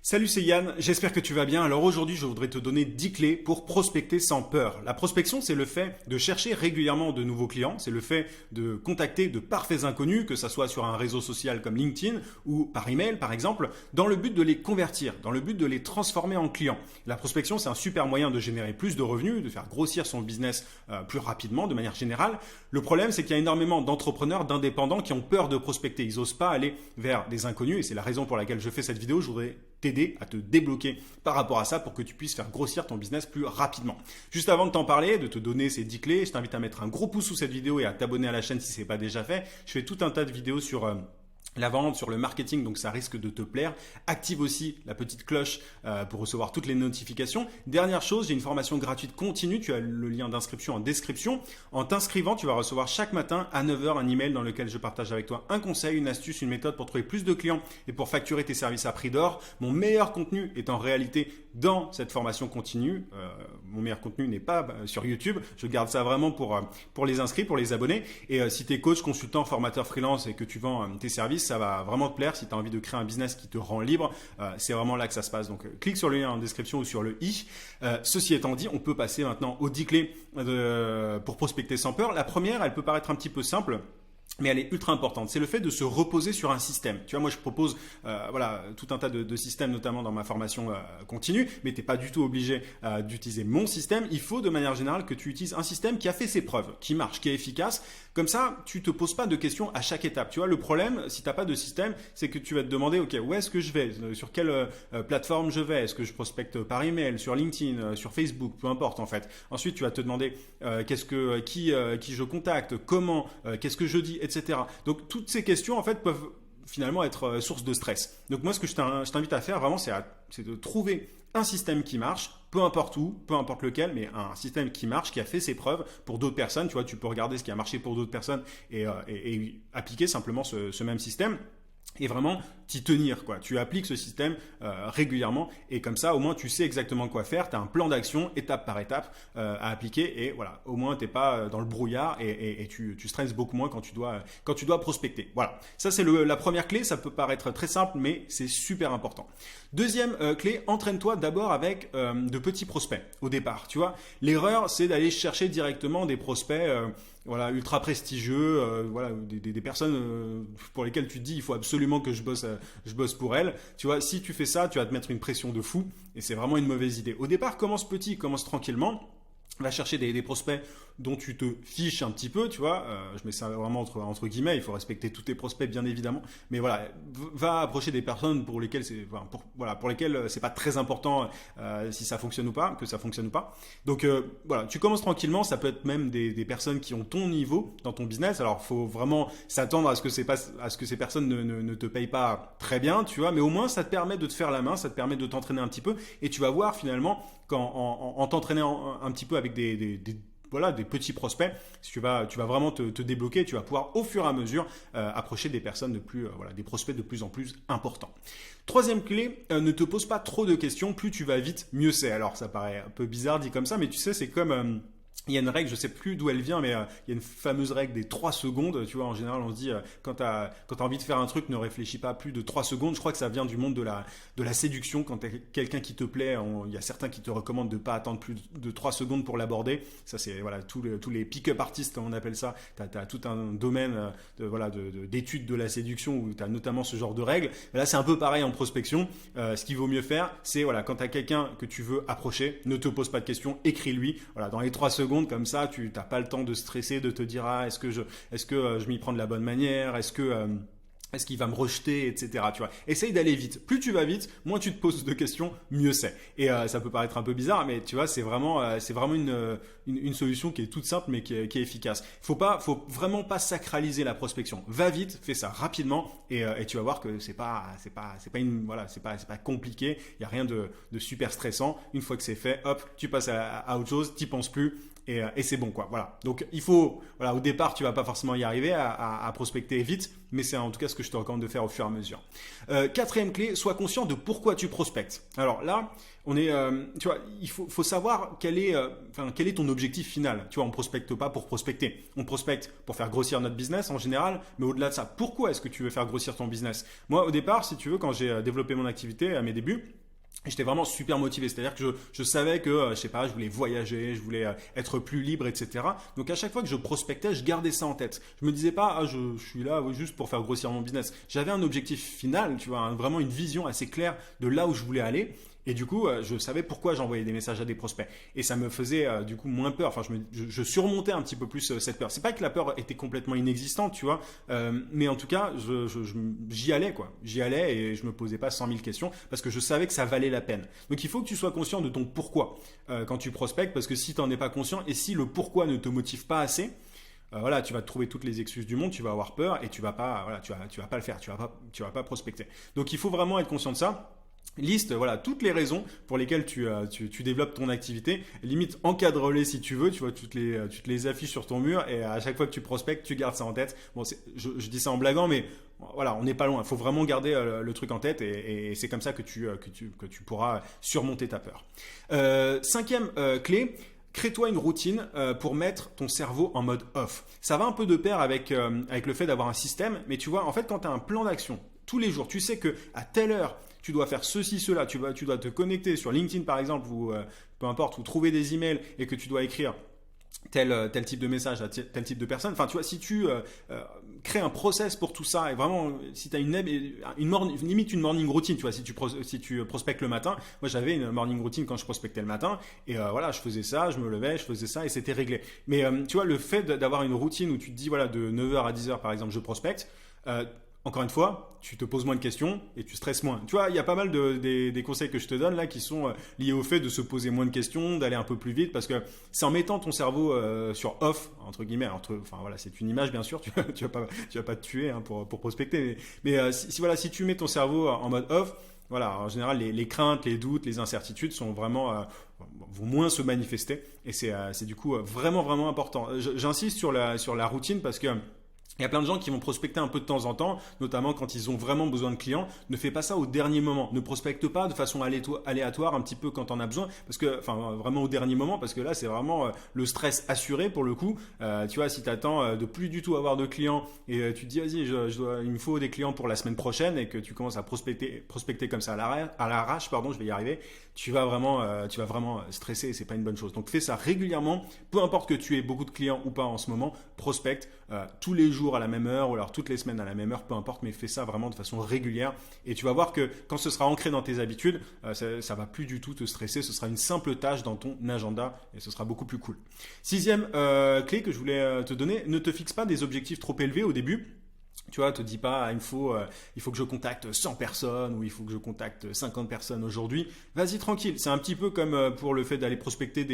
Salut, c'est Yann, j'espère que tu vas bien. Alors aujourd'hui, je voudrais te donner 10 clés pour prospecter sans peur. La prospection, c'est le fait de chercher régulièrement de nouveaux clients, c'est le fait de contacter de parfaits inconnus, que ça soit sur un réseau social comme LinkedIn ou par email par exemple, dans le but de les convertir, dans le but de les transformer en clients. La prospection, c'est un super moyen de générer plus de revenus, de faire grossir son business plus rapidement de manière générale. Le problème, c'est qu'il y a énormément d'entrepreneurs, d'indépendants qui ont peur de prospecter. Ils n'osent pas aller vers des inconnus et c'est la raison pour laquelle je fais cette vidéo. Je voudrais t'aider à te débloquer par rapport à ça pour que tu puisses faire grossir ton business plus rapidement. Juste avant de t'en parler, de te donner ces 10 clés, je t'invite à mettre un gros pouce sous cette vidéo et à t'abonner à la chaîne si ce n'est pas déjà fait. Je fais tout un tas de vidéos sur la vente, sur le marketing, donc ça risque de te plaire. Active aussi la petite cloche pour recevoir toutes les notifications. Dernière chose, j'ai une formation gratuite continue, tu as le lien d'inscription en description. En t'inscrivant, tu vas recevoir chaque matin à 9 h un email dans lequel je partage avec toi un conseil, une astuce, une méthode pour trouver plus de clients et pour facturer tes services à prix d'or. Mon meilleur contenu est en réalité dans cette formation continue. Mon meilleur contenu n'est pas sur YouTube, je garde ça vraiment pour les inscrits, pour les abonnés. Et si tu es coach, consultant, formateur freelance et que tu vends tes services, ça va vraiment te plaire. Si tu as envie de créer un business qui te rend libre, c'est vraiment là que ça se passe. Donc clique sur le lien en description ou sur le i. Ceci étant dit, on peut passer maintenant aux 10 clés pour prospecter sans peur. La première, elle peut paraître un petit peu simple, mais elle est ultra importante. C'est le fait de se reposer sur un système. Tu vois, moi je propose tout un tas de systèmes, notamment dans ma formation continue, mais tu n'es pas du tout obligé d'utiliser mon système. Il faut de manière générale que tu utilises un système qui a fait ses preuves, qui marche, qui est efficace. Comme ça, tu ne te poses pas de questions à chaque étape. Tu vois, le problème, si tu n'as pas de système, c'est que tu vas te demander, ok, où est-ce que je vais, sur quelle plateforme je vais, est-ce que je prospecte par email, sur LinkedIn, sur Facebook, peu importe en fait. Ensuite, tu vas te demander qui je contacte, comment, qu'est-ce que je dis, etc. Donc toutes ces questions en fait peuvent finalement être source de stress. Donc moi ce que je t'invite à faire vraiment c'est de trouver un système qui marche, peu importe où, peu importe lequel, mais un système qui marche, qui a fait ses preuves pour d'autres personnes. Tu vois, tu peux regarder ce qui a marché pour d'autres personnes et appliquer simplement ce même système. Et vraiment t'y tenir, quoi. Tu appliques ce système régulièrement et comme ça au moins tu sais exactement quoi faire, tu as un plan d'action étape par étape à appliquer et voilà, au moins tu n'es pas dans le brouillard et tu stresses beaucoup moins quand tu dois prospecter. Voilà, ça c'est la première clé, ça peut paraître très simple mais c'est super important. Deuxième clé, entraîne-toi d'abord avec de petits prospects au départ. Tu vois, l'erreur c'est d'aller chercher directement des prospects ultra prestigieux, des personnes pour lesquelles tu te dis il faut absolument que je bosse pour elles. Tu vois, si tu fais ça, tu vas te mettre une pression de fou et c'est vraiment une mauvaise idée. Au départ, commence petit, commence tranquillement. Va chercher des prospects dont tu te fiches un petit peu, tu vois. Je mets ça vraiment entre guillemets. Il faut respecter tous tes prospects, bien évidemment. Mais voilà, va approcher des personnes pour lesquelles c'est pas très important si ça fonctionne ou pas, que ça fonctionne ou pas. Donc voilà, tu commences tranquillement. Ça peut être même des personnes qui ont ton niveau dans ton business. Alors, faut vraiment s'attendre à ce que ces personnes ne te payent pas très bien, tu vois. Mais au moins, ça te permet de te faire la main, ça te permet de t'entraîner un petit peu, et tu vas voir finalement en t'entraînant un petit peu avec des petits prospects, tu vas vraiment te débloquer, tu vas pouvoir au fur et à mesure approcher des personnes des prospects de plus en plus importants. Troisième clé, ne te pose pas trop de questions, plus tu vas vite, mieux c'est. Alors ça paraît un peu bizarre dit comme ça, mais tu sais, c'est comme il y a une règle, je sais plus d'où elle vient, mais il y a une fameuse règle des 3 secondes. Tu vois, en général, on se dit, quand tu as envie de faire un truc, ne réfléchis pas plus de 3 secondes. Je crois que ça vient du monde de la séduction. Quand tu as quelqu'un qui te plaît, il y a certains qui te recommandent de ne pas attendre plus de 3 secondes pour l'aborder. Ça, c'est tous les pick-up artistes, on appelle ça. Tu as tout un domaine d'études de la séduction où tu as notamment ce genre de règles. Mais là, c'est un peu pareil en prospection. Ce qu'il vaut mieux faire, c'est quand tu as quelqu'un que tu veux approcher, ne te pose pas de questions, écris-lui. Dans les 3 secondes, comme ça, tu n'as pas le temps de stresser, de te dire est-ce que je m'y prends de la bonne manière, est-ce qu'il va me rejeter, etc. Tu vois, essaye d'aller vite. Plus tu vas vite, moins tu te poses de questions, mieux c'est. Et ça peut paraître un peu bizarre, mais tu vois, c'est vraiment une solution qui est toute simple, mais qui est efficace. Faut vraiment pas sacraliser la prospection. Va vite, fais ça rapidement, et tu vas voir que c'est pas compliqué. Il y a rien de super stressant. Une fois que c'est fait, hop, tu passes à autre chose, t'y penses plus. et c'est bon quoi. Voilà. Donc il faut, voilà, au départ tu vas pas forcément y arriver à prospecter vite, mais c'est en tout cas ce que je te recommande de faire au fur et à mesure. Quatrième clé, sois conscient de pourquoi tu prospectes. Alors là, on est, tu vois, il faut savoir quel est ton objectif final. Tu vois, on prospecte pas pour prospecter. On prospecte pour faire grossir notre business en général, mais au-delà de ça, pourquoi est-ce que tu veux faire grossir ton business? Moi, au départ, si tu veux, quand j'ai développé mon activité à mes débuts, j'étais vraiment super motivé, c'est-à-dire que je savais que, je sais pas, je voulais voyager, je voulais être plus libre, etc. Donc à chaque fois que je prospectais, je gardais ça en tête. Je me disais pas, je suis là juste pour faire grossir mon business. J'avais un objectif final, tu vois, vraiment une vision assez claire de là où je voulais aller. Et du coup, je savais pourquoi j'envoyais des messages à des prospects. Et ça me faisait du coup moins peur. Enfin, je surmontais un petit peu plus cette peur. C'est pas que la peur était complètement inexistante, tu vois, mais en tout cas, j'y allais quoi. J'y allais et je me posais pas 100 000 questions parce que je savais que ça valait la peine. Donc il faut que tu sois conscient de ton pourquoi quand tu prospectes, parce que si tu n'en es pas conscient et si le pourquoi ne te motive pas assez, voilà, tu vas te trouver toutes les excuses du monde, tu vas avoir peur et tu vas pas, voilà, tu vas pas le faire, tu vas pas prospecter. Donc il faut vraiment être conscient de ça. Liste voilà toutes les raisons pour lesquelles tu développes ton activité, limite encadre-les si tu veux, tu vois tu te les affiches sur ton mur et à chaque fois que tu prospectes tu gardes ça en tête. Bon, je dis ça en blaguant, mais voilà, on n'est pas loin, il faut vraiment garder le truc en tête et c'est comme ça que tu pourras surmonter ta peur. Cinquième clé, crée-toi une routine pour mettre ton cerveau en mode off. Ça va un peu de pair avec le fait d'avoir un système, mais tu vois, en fait, quand tu as un plan d'action tous les jours, tu sais que à telle heure, tu dois faire ceci, cela, tu dois te connecter sur LinkedIn par exemple, ou peu importe, ou trouver des emails et que tu dois écrire tel type de message à tel type de personne. Enfin, tu vois, si tu crées un process pour tout ça et vraiment, si tu as limite une morning routine, tu vois, si tu prospectes le matin, moi j'avais une morning routine quand je prospectais le matin et voilà, je faisais ça, je me levais, je faisais ça et c'était réglé. Mais tu vois, le fait d'avoir une routine où tu te dis, voilà, de 9h à 10h par exemple, je prospecte, encore une fois, tu te poses moins de questions et tu stresses moins. Tu vois, il y a pas mal des conseils que je te donne là qui sont liés au fait de se poser moins de questions, d'aller un peu plus vite, parce que c'est en mettant ton cerveau sur off, entre guillemets, enfin voilà, c'est une image bien sûr, tu vas pas te tuer hein, pour prospecter, mais si tu mets ton cerveau en mode off, voilà, en général les craintes, les doutes, les incertitudes sont vraiment vont moins se manifester et c'est du coup vraiment vraiment important. J'insiste sur la routine parce que il y a plein de gens qui vont prospecter un peu de temps en temps, notamment quand ils ont vraiment besoin de clients. Ne fais pas ça au dernier moment. Ne prospecte pas de façon aléatoire un petit peu quand on a besoin, parce que, enfin, vraiment au dernier moment, parce que là, c'est vraiment le stress assuré pour le coup. Tu vois, si tu attends de plus du tout avoir de clients et tu te dis, vas-y, il me faut des clients pour la semaine prochaine et que tu commences à prospecter comme ça à l'arrache, pardon, je vais y arriver. Tu vas vraiment stresser et c'est pas une bonne chose. Donc fais ça régulièrement, peu importe que tu aies beaucoup de clients ou pas en ce moment, prospecte tous les jours à la même heure ou alors toutes les semaines à la même heure, peu importe, mais fais ça vraiment de façon régulière et tu vas voir que quand ce sera ancré dans tes habitudes, ça va plus du tout te stresser, ce sera une simple tâche dans ton agenda et ce sera beaucoup plus cool. Sixième clé que je voulais te donner, ne te fixe pas des objectifs trop élevés au début. Tu vois, te dis pas, il faut que je contacte 100 personnes ou il faut que je contacte 50 personnes aujourd'hui. Vas-y tranquille. C'est un petit peu comme pour le fait d'aller prospecter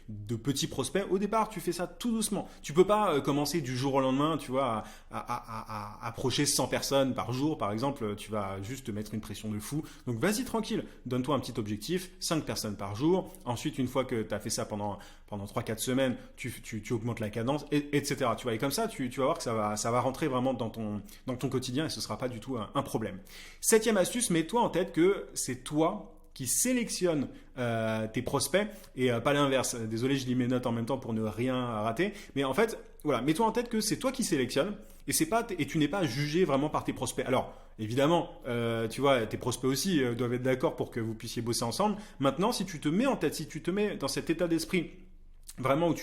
de petits prospects. Au départ, tu fais ça tout doucement. Tu peux pas commencer du jour au lendemain, tu vois, à approcher 100 personnes par jour, par exemple. Tu vas juste te mettre une pression de fou. Donc vas-y tranquille. Donne-toi un petit objectif, 5 personnes par jour. Ensuite, une fois que tu as fait ça pendant 3-4 semaines, tu augmentes la cadence, etc. Tu vois, et comme ça, tu vas voir que ça va rentrer vraiment dans ton quotidien et ce ne sera pas du tout un problème. Septième astuce, mets-toi en tête que c'est toi qui sélectionne tes prospects et pas l'inverse. Désolé, je lis mes notes en même temps pour ne rien rater. Mais en fait, voilà, mets-toi en tête que c'est toi qui sélectionnes et tu n'es pas jugé vraiment par tes prospects. Alors, évidemment, tu vois, tes prospects aussi doivent être d'accord pour que vous puissiez bosser ensemble. Maintenant, si tu te mets en tête, si tu te mets dans cet état d'esprit vraiment où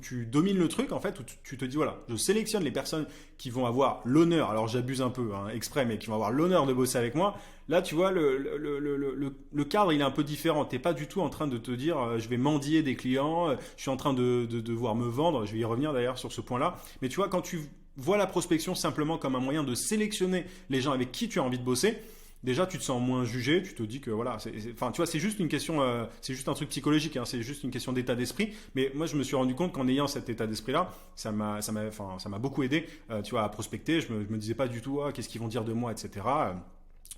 tu domines le truc en fait, où tu te dis voilà, je sélectionne les personnes qui vont avoir l'honneur, alors j'abuse un peu exprès, mais qui vont avoir l'honneur de bosser avec moi. Là tu vois le cadre il est un peu différent, t'es pas du tout en train de te dire je vais mendier des clients, je suis en train de devoir me vendre, je vais y revenir d'ailleurs sur ce point là, mais tu vois quand tu vois la prospection simplement comme un moyen de sélectionner les gens avec qui tu as envie de bosser, déjà tu te sens moins jugé, tu te dis que voilà, enfin tu vois, c'est juste une question, c'est juste un truc psychologique, hein, c'est juste une question d'état d'esprit. Mais moi je me suis rendu compte qu'en ayant cet état d'esprit là, ça m'a beaucoup aidé, tu vois, à prospecter. Je me disais pas du tout qu'est-ce qu'ils vont dire de moi, etc.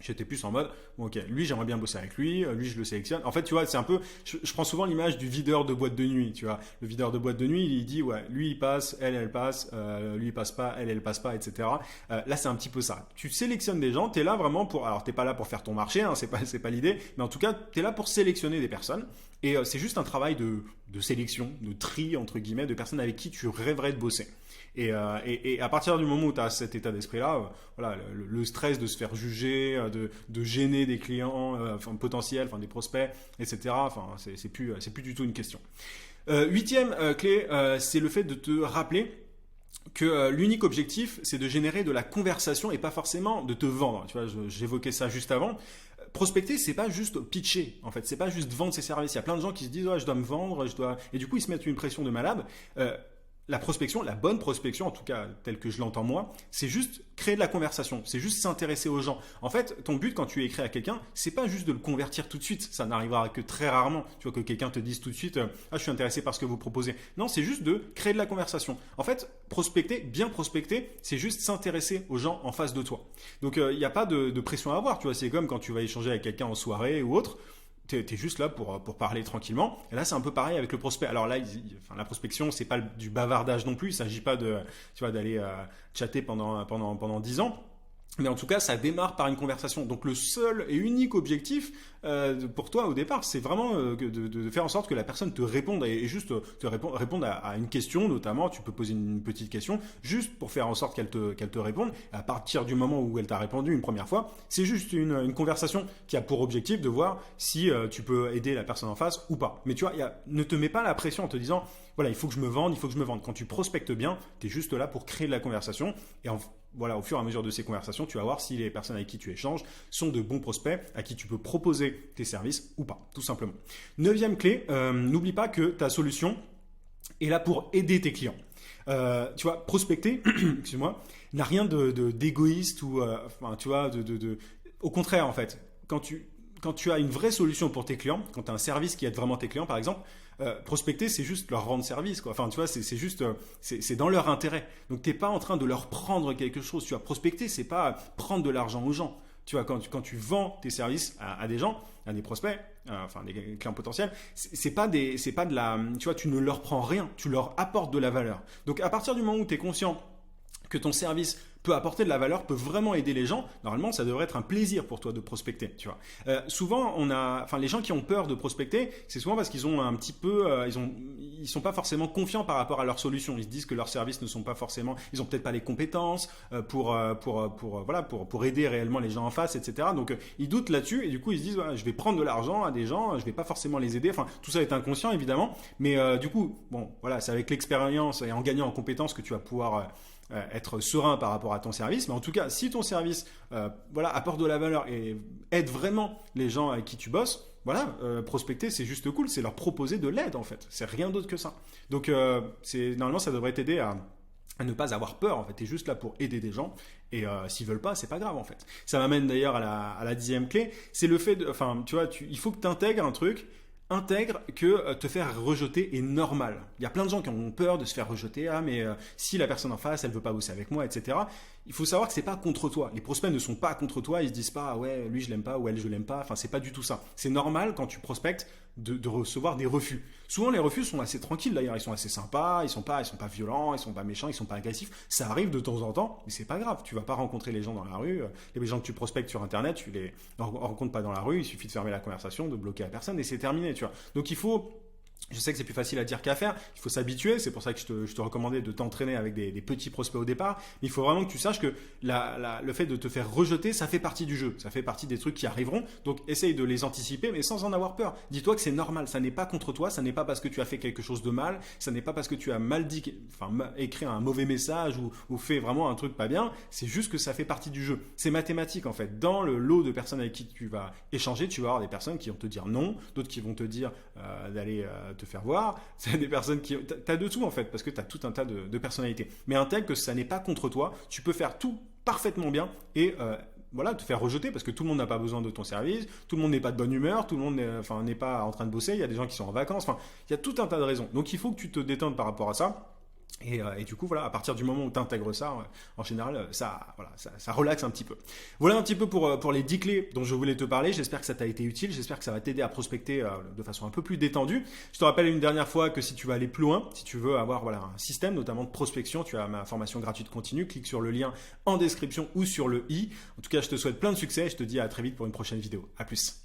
J'étais plus en mode, bon, ok, lui j'aimerais bien bosser avec lui, lui je le sélectionne. En fait, tu vois, c'est un peu, je prends souvent l'image du videur de boîte de nuit, tu vois. Le videur de boîte de nuit, il dit, ouais, lui il passe, elle passe, lui il passe pas, elle passe pas, etc. Là, c'est un petit peu ça. Tu sélectionnes des gens, t'es là vraiment pour, alors t'es pas là pour faire ton marché, hein, c'est pas l'idée, mais en tout cas, t'es là pour sélectionner des personnes. Et c'est juste un travail de sélection, de tri, entre guillemets, de personnes avec qui tu rêverais de bosser. Et à partir du moment où tu as cet état d'esprit-là, voilà, le stress de se faire juger, de gêner des clients enfin, potentiels, enfin, des prospects, etc., enfin, c'est plus du tout une question. Huitième clé, c'est le fait de te rappeler que l'unique objectif, c'est de générer de la conversation et pas forcément de te vendre. Tu vois, j'évoquais ça juste avant. Prospecter, c'est pas juste pitcher, en fait, c'est pas juste vendre ses services. Il y a plein de gens qui se disent, ouais, je dois me vendre, et du coup, ils se mettent une pression de malade. La prospection, la bonne prospection, en tout cas telle que je l'entends moi, c'est juste créer de la conversation, c'est juste s'intéresser aux gens. En fait, ton but quand tu écris à quelqu'un, c'est pas juste de le convertir tout de suite, ça n'arrivera que très rarement. Tu vois que quelqu'un te dise tout de suite, ah je suis intéressé par ce que vous proposez. Non, c'est juste de créer de la conversation. En fait, prospecter, bien prospecter, c'est juste s'intéresser aux gens en face de toi. Donc il n'y a pas de pression à avoir. Tu vois, c'est comme quand tu vas échanger avec quelqu'un en soirée ou autre. T'es juste là pour parler tranquillement. Et là, c'est un peu pareil avec le prospect. Alors là, enfin, la prospection, c'est pas du bavardage non plus. Il s'agit pas de, tu vois, d'aller chatter pendant 10 ans. Mais en tout cas, ça démarre par une conversation. Donc le seul et unique objectif pour toi au départ, c'est vraiment de faire en sorte que la personne te réponde et juste te réponde à une question, notamment. Tu peux poser une petite question juste pour faire en sorte qu'elle te réponde. À partir du moment où elle t'a répondu une première fois, c'est juste une conversation qui a pour objectif de voir si tu peux aider la personne en face ou pas. Mais tu vois, ne te mets pas la pression en te disant, voilà, il faut que je me vende, il faut que je me vende. Quand tu prospectes bien, tu es juste là pour créer de la conversation et voilà, au fur et à mesure de ces conversations, tu vas voir si les personnes avec qui tu échanges sont de bons prospects à qui tu peux proposer tes services ou pas, tout simplement. Neuvième clé, n'oublie pas que ta solution est là pour aider tes clients. Tu vois, prospecter, excuse-moi, n'a rien d'égoïste ou, enfin, tu vois, au contraire en fait, quand tu as une vraie solution pour tes clients, quand tu as un service qui aide vraiment tes clients par exemple, prospecter, c'est juste leur rendre service, quoi. Enfin, tu vois, c'est juste, c'est dans leur intérêt. Donc, t'es pas en train de leur prendre quelque chose. Tu vas prospecter, c'est pas prendre de l'argent aux gens. Tu vois, quand tu vends tes services à des gens, à des prospects, enfin des clients potentiels, c'est pas de la, tu vois, tu ne leur prends rien, tu leur apportes de la valeur. Donc, à partir du moment où tu es conscient que ton service peut apporter de la valeur, peut vraiment aider les gens, normalement, ça devrait être un plaisir pour toi de prospecter, tu vois. Souvent, les gens qui ont peur de prospecter, c'est souvent parce qu'ils ont un petit peu, ils sont pas forcément confiants par rapport à leur solution. Ils se disent que leurs services ne sont pas forcément, ils ont peut-être pas les compétences pour aider réellement les gens en face, etc. Donc, ils doutent là-dessus et du coup, ils se disent, ouais, je vais prendre de l'argent à des gens, je vais pas forcément les aider. Enfin, tout ça est inconscient, évidemment. Mais du coup, bon, voilà, c'est avec l'expérience et en gagnant en compétences que tu vas pouvoir être serein par rapport à ton service. Mais en tout cas, si ton service apporte de la valeur et aide vraiment les gens avec qui tu bosses, voilà, prospecter, c'est juste cool, c'est leur proposer de l'aide en fait. C'est rien d'autre que ça. Donc, normalement, ça devrait t'aider à ne pas avoir peur. En fait, tu es juste là pour aider des gens et s'ils veulent pas, c'est pas grave en fait. Ça m'amène d'ailleurs à la 10e clé, c'est le fait tu vois, il faut que tu intègres un truc. Intègre que te faire rejeter est normal. Il y a plein de gens qui ont peur de se faire rejeter. Ah, mais si la personne en face, elle veut pas bosser avec moi, etc. Il faut savoir que c'est pas contre toi. Les prospects ne sont pas contre toi. Ils se disent pas, ah ouais, lui je l'aime pas ou elle je l'aime pas. Enfin, c'est pas du tout ça. C'est normal quand tu prospectes de recevoir des refus. Souvent, les refus sont assez tranquilles d'ailleurs. Ils sont assez sympas. Ils sont pas violents. Ils sont pas méchants. Ils sont pas agressifs. Ça arrive de temps en temps, mais c'est pas grave. Tu vas pas rencontrer les gens dans la rue. Les gens que tu prospectes sur Internet, tu les rencontres pas dans la rue. Il suffit de fermer la conversation, de bloquer la personne et c'est terminé. Tu vois. Donc il faut. Je sais que c'est plus facile à dire qu'à faire, il faut s'habituer, c'est pour ça que je te recommandais de t'entraîner avec des petits prospects au départ, mais il faut vraiment que tu saches que le fait de te faire rejeter, ça fait partie du jeu, ça fait partie des trucs qui arriveront, donc essaye de les anticiper, mais sans en avoir peur. Dis-toi que c'est normal, ça n'est pas contre toi, ça n'est pas parce que tu as fait quelque chose de mal, ça n'est pas parce que tu as mal dit, écrit un mauvais message ou fait vraiment un truc pas bien, c'est juste que ça fait partie du jeu. C'est mathématique en fait. Dans le lot de personnes avec qui tu vas échanger, tu vas avoir des personnes qui vont te dire non, d'autres qui vont te dire d'aller te faire voir, c'est des personnes qui... T'as de tout en fait, parce que t'as tout un tas de personnalités. Mais intègre que ça n'est pas contre toi, tu peux faire tout parfaitement bien et te faire rejeter parce que tout le monde n'a pas besoin de ton service, tout le monde n'est pas de bonne humeur, tout le monde n'est pas en train de bosser, il y a des gens qui sont en vacances, il y a tout un tas de raisons. Donc il faut que tu te détendes par rapport à ça. Et du coup, voilà, à partir du moment où tu intègres ça, en général, ça relaxe un petit peu. Voilà un petit peu pour les 10 clés dont je voulais te parler. J'espère que ça t'a été utile. J'espère que ça va t'aider à prospecter de façon un peu plus détendue. Je te rappelle une dernière fois que si tu veux aller plus loin, si tu veux avoir voilà, un système notamment de prospection, tu as ma formation gratuite continue. Clique sur le lien en description ou sur le i. En tout cas, je te souhaite plein de succès et je te dis à très vite pour une prochaine vidéo. À plus.